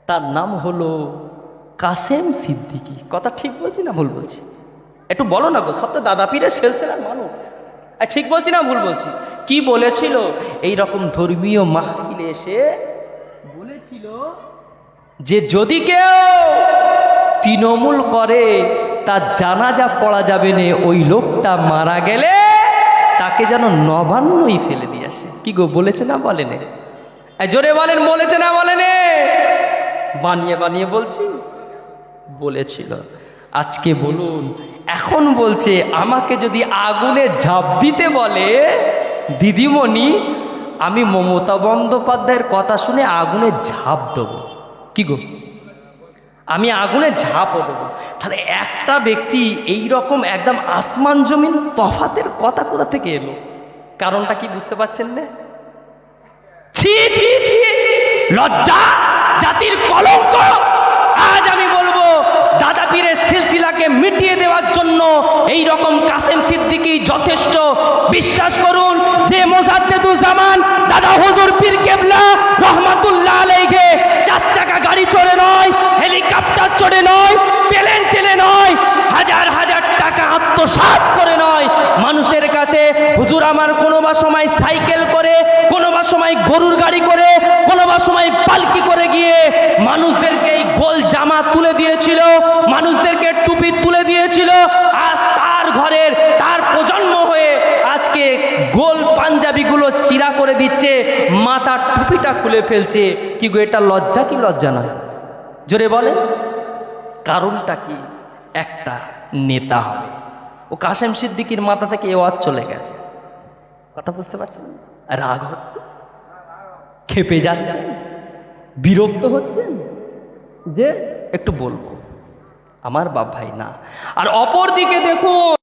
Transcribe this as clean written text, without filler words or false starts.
তার নাম হলো কাসেম সিদ্দিকী। কথা ঠিক বলছি না ভুল বলছি? একটু বলো না গো, সব তো দাদা পীরের সেলসেলার মানুষ। ঠিক বলছি না ভুল বলছি? কি বলেছিল? এই রকম ধর্মীয় মাহফিলে এসে বলেছিল যে যদি কেউ তৃণমূল করে তার জানাজা পড়া যাবে না, ওই লোকটা মারা গেলে তাকে যেন নবান্নই ফেলে দিয়ে আসে। কি গো, বলেছে না বলেনে? জোরে বলেন, বলেছে না বলেনে? বানিয়ে বানিয়ে বলছি? বলেছিল। আজকে বলুন, এখন বলছে আমাকে যদি আগুনে ঝাঁপ দিতে বলে দিদিমণি, আমি মমতা বন্দ্যোপাধ্যায়ের কথা শুনে আগুনে ঝাঁপ দেবো। কি গো, আমি আগুনে ঝাঁপও দেবো। তাহলে একটা ব্যক্তি এই রকম একদম আসমান জমিন তফাতের কথা কোথা থেকে এলো? কারণটা কি বুঝতে পারছেন না? ছি ছি ছি, লজ্জা, জাতির কলঙ্ক। আজ আমি বলবো দাদা পীরের সিলসিলাকে মিটিয়ে দেওয়ার জন্য এই রকম কাসেম সিদ্দিকী যথেষ্ট। বিশ্বাস করুন যে মোজাদ্দেদুজ্জামান দাদা হুজুর পীর কেবলা রহমাতুল্লাহ আলাইহি 4 চাকা গাড়ি চড়ে নয়, হেলিকপ্টার চড়ে নয়, প্লেন চেলে নয়, হাজার হাজার টাকা আত্মসাৎ করে নয়, মানুষের কাছে হুজুর আমার কোনোবা সময় সাইকেল করে, কোনোবা সময় গরুর গাড়ি করে, কোনোবা সময় পালকি করে গিয়ে মানুষদেরকে এই গোল জামা তুলে দিয়েছিল, মানুষদেরকে টুপি তুলে দিয়েছিল। আজ তার ঘরের তার প্রজন্ম হয়ে আজকে গোল পাঞ্জাবিগুলো চিরা করে দিচ্ছে, মাথার টুপিটা খুলে ফেলছে। কি গো, এটা লজ্জা কি লজ্জা নয়? জোরে বলে। কারণটা কি? একটা, নেতা হবে। ও কাসেম সিদ্দিকীর মাথা থেকে এ ওয়াজ চলে গেছে। কথা বুঝতে পারছেন? রাগ হচ্ছে, খেপে যাচ্ছে, বিরক্ত হচ্ছেন যে একটু বলবো আমার বাপ ভাই না। আর অপর দিকে দেখুন